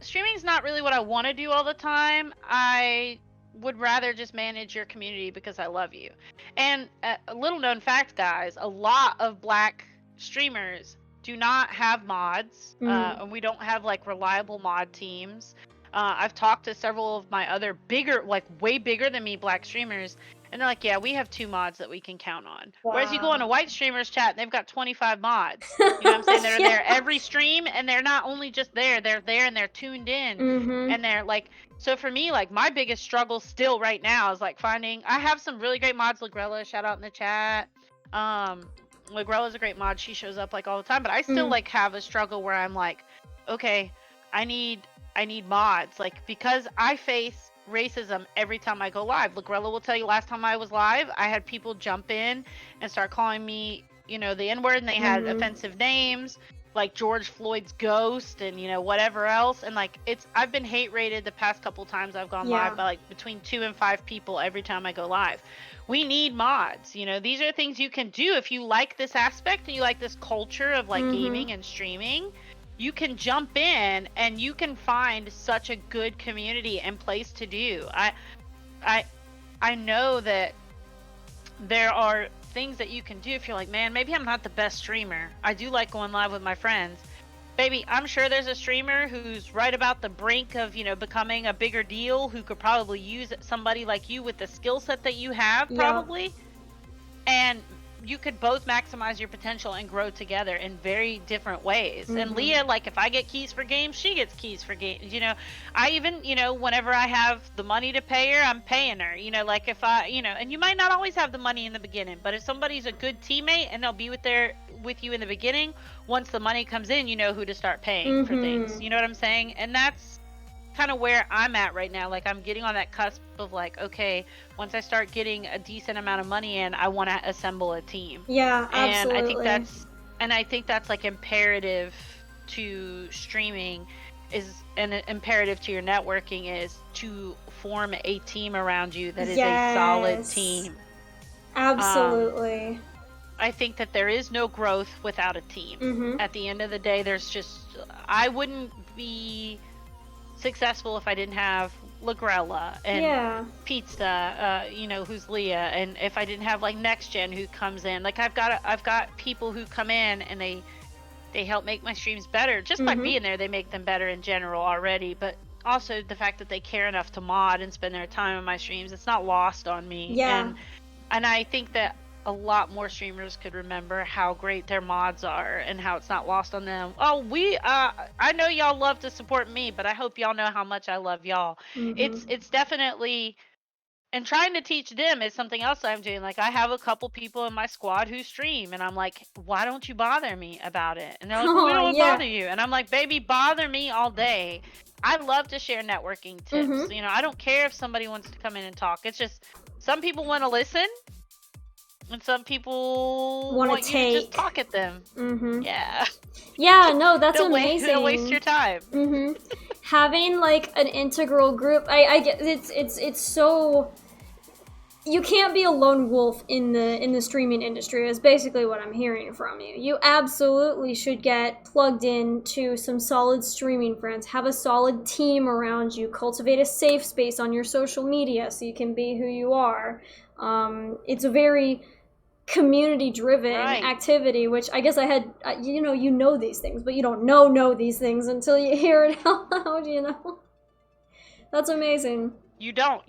streaming is not really what I want to do all the time. I would rather just manage your community because I love you. And a little known fact, guys, a lot of Black streamers do not have mods, and we don't have like reliable mod teams. I've talked to several of my other bigger, like way bigger than me Black streamers, and they're like, yeah, we have 2 mods that we can count on. Wow. Whereas you go on a white streamers chat and they've got 25 mods. You know what I'm saying? They're there every stream, and they're not only just there, they're there and they're tuned in. And they're like, so for me, like my biggest struggle still right now is like finding, I have some really great mods. Lagrella, shout out in the chat. Lagrella's a great mod. She shows up like all the time, but I still like have a struggle where I'm like, okay, I need mods, like, because I face racism every time I go live. Lagrella will tell you, last time I was live, I had people jump in and start calling me, you know, the N-word, and they had offensive names like George Floyd's ghost and, you know, whatever else. And like, I've been hate rated the past couple times I've gone live by like between 2 and 5 people every time I go live. We need mods. You know, these are things you can do if you like this aspect and you like this culture of like gaming and streaming. You can jump in and you can find such a good community and place to do. I know that there are things that you can do if you're like, man, maybe I'm not the best streamer. I do like going live with my friends. Baby, I'm sure there's a streamer who's right about the brink of, you know, becoming a bigger deal, who could probably use somebody like you with the skill set that you have, probably. And you could both maximize your potential and grow together in very different ways. And Leah, like, if I get keys for games, she gets keys for games. You know, I even, you know, whenever I have the money to pay her, I'm paying her. You know, like if I, you know, and you might not always have the money in the beginning, but if somebody's a good teammate and they'll be with you in the beginning, once the money comes in, you know who to start paying for things. You know what I'm saying? And that's kind of where I'm at right now. Like, I'm getting on that cusp of like, okay, once I start getting a decent amount of money in, I want to assemble a team. Yeah, absolutely. And I think that's like imperative to streaming, is an imperative to your networking, is to form a team around you that is a solid team. Absolutely. I think that there is no growth without a team. At the end of the day, I wouldn't be successful if I didn't have Lagrella and Pizza, you know, who's Leah, and if I didn't have like Next Gen who comes in. Like, I've got people who come in and they help make my streams better just by being there. They make them better in general already, but also the fact that they care enough to mod and spend their time on my streams, it's not lost on me. And I think that a lot more streamers could remember how great their mods are and how it's not lost on them. Oh, I know y'all love to support me, but I hope y'all know how much I love y'all. It's definitely and trying to teach them is something else I'm doing. Like, I have a couple people in my squad who stream, and I'm like, why don't you bother me about it? And they're like, well, we don't want to bother you. And I'm like, baby, bother me all day. I love to share networking tips. You know, I don't care if somebody wants to come in and talk. It's just some people want to listen, and some people want you to just talk at them. Yeah. Yeah, no, that's amazing. Don't waste your time. Having like an integral group, I get it's so. You can't be a lone wolf in the streaming industry, is basically what I'm hearing from you. You absolutely should get plugged in to some solid streaming friends. Have a solid team around you. Cultivate a safe space on your social media so you can be who you are. It's a very community-driven activity, which I guess I had, you know these things, but you don't know these things until you hear it out loud, you know? That's amazing. You don't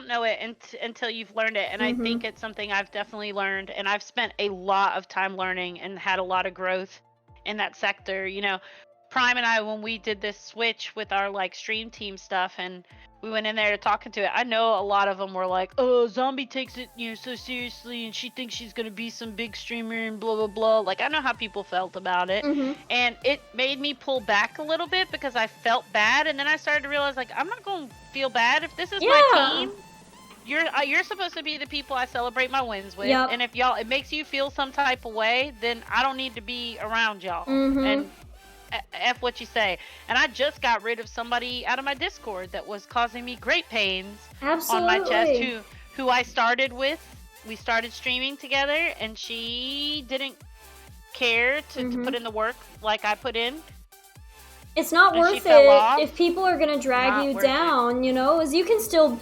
know it until you've learned it, and I think it's something I've definitely learned, and I've spent a lot of time learning and had a lot of growth in that sector. You know, Prime and I, when we did this switch with our like stream team stuff, and we went in there talking to it, I know a lot of them were like, oh, Zombie takes it, you know, so seriously, and she thinks she's gonna be some big streamer and blah blah blah. Like, I know how people felt about it, and it made me pull back a little bit because I felt bad, and then I started to realize, like, I'm not gonna feel bad if this is my team. You're supposed to be the people I celebrate my wins with, and if it makes you feel some type of way, then I don't need to be around y'all. And F what you say. And I just got rid of somebody out of my Discord that was causing me great pains on my chest, who I started with. We started streaming together, and she didn't care to put in the work like I put in. It's not worth it if people are gonna drag you down, you know, as you can still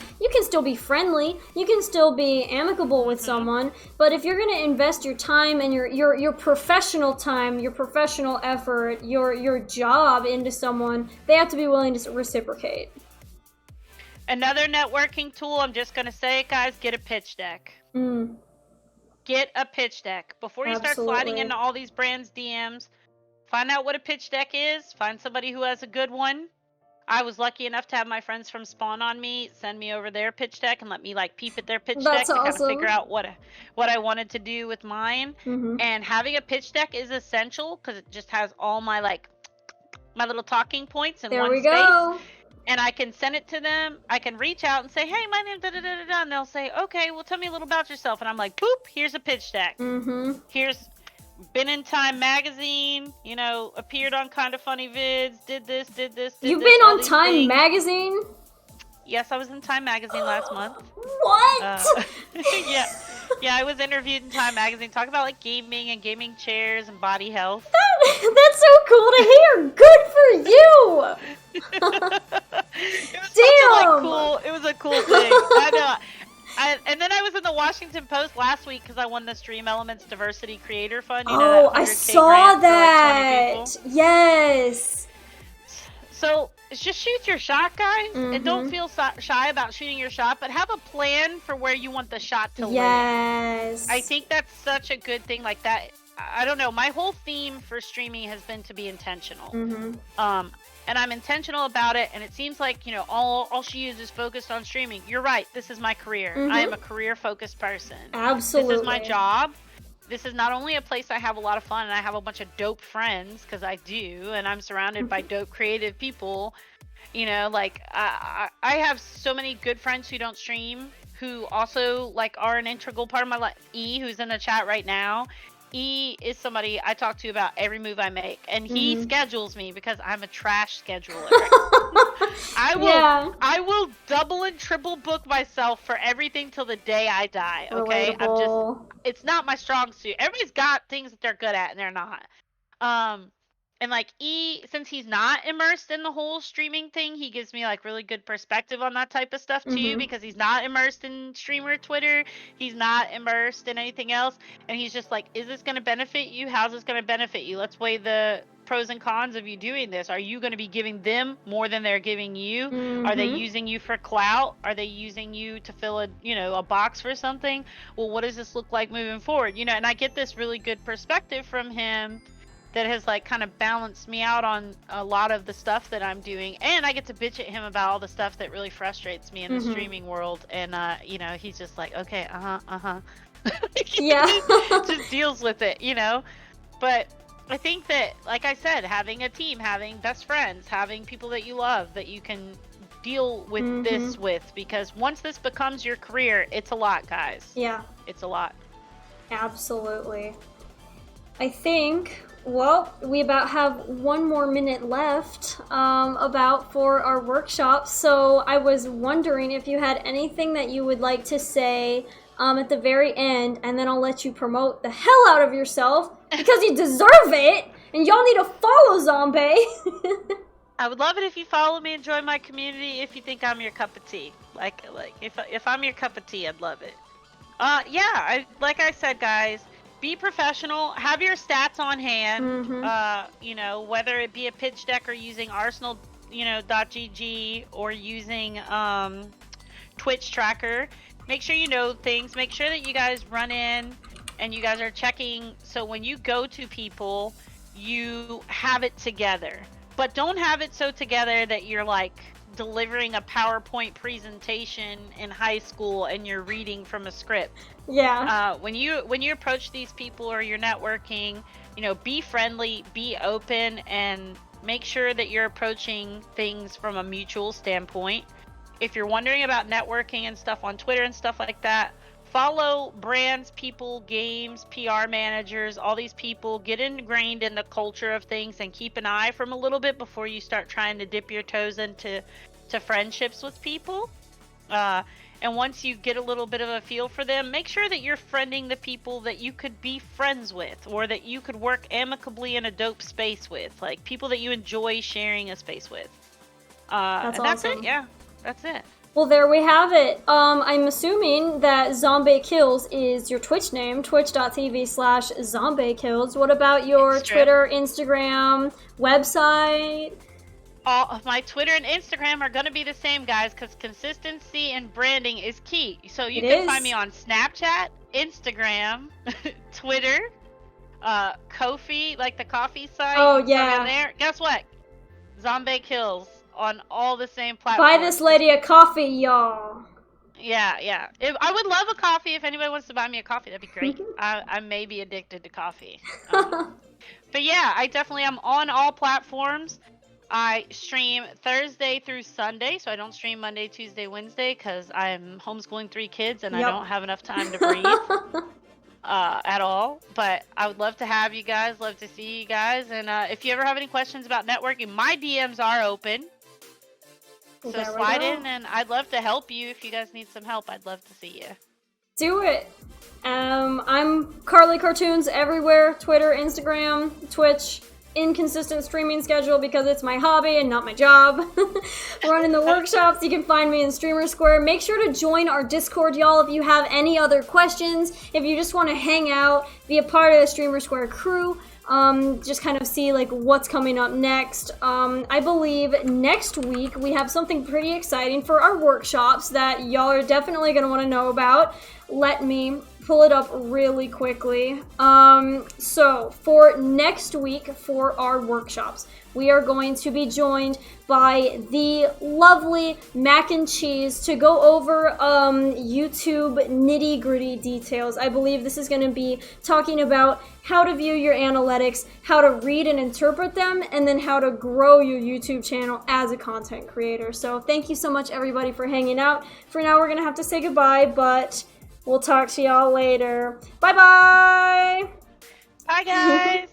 be friendly, you can still be amicable with someone, but if you're gonna invest your time and your professional time, your professional effort, your job into someone, they have to be willing to reciprocate. Another networking tool, I'm just gonna say it, guys, get a pitch deck. Get a pitch deck. Before you start sliding into all these brands' DMs, find out what a pitch deck is. Find somebody who has a good one. I was lucky enough to have my friends from Spawn On Me send me over their pitch deck and let me like peep at their pitch deck to kind of figure out what I wanted to do with mine. And having a pitch deck is essential because it just has all my my little talking points in one space. And I can send it to them. I can reach out and say, hey, my name's da da da da, and they'll say, okay, well, tell me a little about yourself. And I'm like, boop, here's a pitch deck. Here's been in Time Magazine, you know, appeared on Kind of Funny Vids, did this. You've been on Time Magazine? Yes, I was in Time Magazine last month. What? Yeah, I was interviewed in Time Magazine, talking about like gaming and gaming chairs and body health. That's so cool to hear. Good for you. It was a cool thing. I know. And then I was in the Washington Post last week because I won the Stream Elements Diversity Creator Fund. You know, I saw that. Yes. So just shoot your shot, guys, and don't feel shy about shooting your shot, but have a plan for where you want the shot to land. I think that's such a good thing. Like that, I don't know. My whole theme for streaming has been to be intentional. And I'm intentional about it, and it seems like, you know, all she is focused on streaming. You're right. This is my career. I am a career-focused person. Absolutely. This is my job. This is not only a place I have a lot of fun, and I have a bunch of dope friends, because I do, and I'm surrounded by dope creative people. You know, like, I have so many good friends who don't stream, who also, like, are an integral part of my life. E, who's in the chat right now. E is somebody I talk to about every move I make, and he schedules me because I'm a trash scheduler. I will double and triple book myself for everything till the day I die. Okay, it's not my strong suit. Everybody's got things that they're good at, and they're not. And like E, since he's not immersed in the whole streaming thing, he gives me like really good perspective on that type of stuff too, because he's not immersed in streamer Twitter. He's not immersed in anything else. And he's just like, is this going to benefit you? How's this going to benefit you? Let's weigh the pros and cons of you doing this. Are you going to be giving them more than they're giving you? Are they using you for clout? Are they using you to fill a box for something? Well, what does this look like moving forward? You know, and I get this really good perspective from him. that has like kind of balanced me out on a lot of the stuff that I'm doing, and I get to bitch at him about all the stuff that really frustrates me in the streaming world, and you know, he's just like, okay, Yeah. just deals with it, you know. But I think that, like I said, having a team, having best friends, having people that you love that you can deal with this with, because once this becomes your career, it's a lot, guys. Yeah. It's a lot. Absolutely. I think, well, we about have 1 more minute left for our workshop. So I was wondering if you had anything that you would like to say at the very end, and then I'll let you promote the hell out of yourself because you deserve it, and y'all need to follow Zombie. I would love it if you follow me and join my community if you think I'm your cup of tea. Like if I'm your cup of tea, I'd love it. Yeah, like I said, guys, be professional. Have your stats on hand. You know, whether it be a pitch deck or using Arsenal, you know, .gg or using Twitch tracker. Make sure you know things. Make sure that you guys run in and you guys are checking. So when you go to people, you have it together. But don't have it so together that you're like delivering a PowerPoint presentation in high school and you're reading from a script. Yeah. When you approach these people or you're networking, you know, be friendly, be open, and make sure that you're approaching things from a mutual standpoint. If you're wondering about networking and stuff on Twitter and stuff like that, follow brands, people, games, PR managers, all these people. Get ingrained in the culture of things and keep an eye from a little bit before you start trying to dip your toes into friendships with people. And once you get a little bit of a feel for them, make sure that you're friending the people that you could be friends with or that you could work amicably in a dope space with, like people that you enjoy sharing a space with. That's and that's awesome. it. Yeah, that's it. Well, there we have it. I'm assuming that ZombaeKillz is your Twitch name, twitch.tv/ZombaeKillz. What about your Twitter, Instagram, website? All of my Twitter and Instagram are going to be the same, guys, because consistency and branding is key. So you can find me on Snapchat, Instagram, Twitter, Ko-fi, like the coffee site. Oh, yeah. There. Guess what? Zombaekills on all the same platforms. Buy this lady a coffee, y'all. Yeah. I would love a coffee. If anybody wants to buy me a coffee, that'd be great. I may be addicted to coffee. But yeah, I definitely am on all platforms. I stream Thursday through Sunday, so I don't stream Monday, Tuesday, Wednesday, because I'm homeschooling 3 kids and I don't have enough time to breathe at all. But I would love to have you guys, love to see you guys. And if you ever have any questions about networking, my DMs are open. So slide in, and I'd love to help you. If you guys need some help, I'd love to see you. Do it. I'm Carly Cartoons everywhere, Twitter, Instagram, Twitch. Inconsistent streaming schedule because it's my hobby and not my job. Running the workshops, you can find me in Streamer Square. Make sure to join our Discord, y'all, if you have any other questions, if you just want to hang out, be a part of the Streamer Square crew, just kind of see like what's coming up next. I believe next week we have something pretty exciting for our workshops that y'all are definitely going to want to know about. Let me pull it up really quickly. So for next week for our workshops, we are going to be joined by the lovely Mac and Cheese to go over YouTube nitty-gritty details. I believe this is going to be talking about how to view your analytics, how to read and interpret them, and then how to grow your YouTube channel as a content creator. So thank you so much, everybody, for hanging out. For now, we're going to have to say goodbye, but we'll talk to y'all later. Bye-bye! Bye, guys!